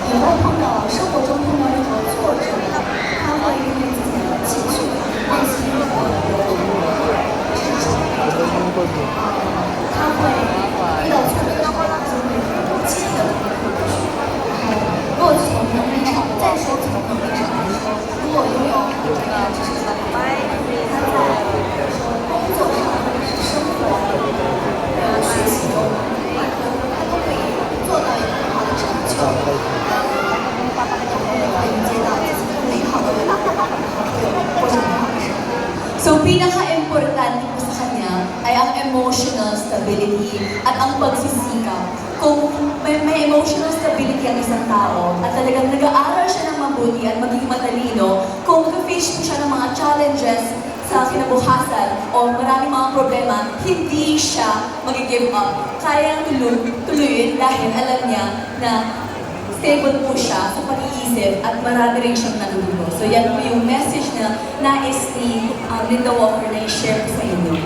也会生活中碰到任何挫折，他会因为自己的情绪、内心有支撑，他会遇到挫折的时候，他就会积极的面对过去。然后，如果从能力上，再说从能力上来说，如果拥有这个知识的能力，他在比如说工作上或者是生活学习中，他都可以做到一个很好的成就。So, pinaka-importante po sa kanya ay ang emotional stability at ang pagsisikap. Kung may emotional stability ang isang tao at talagang nag-aaral siya ng mabuti at maging matalino, kung mag-face po siya ng mga challenges sa kinabukasan o maraming mga problema, hindi siya mag-give up. Kayang tuluyin dahil alam niya na stable po siya sa pag-iisip at marami rin siyang natutunan. So yan po yung message na nais ni Linda Walker na i-share sa inyo.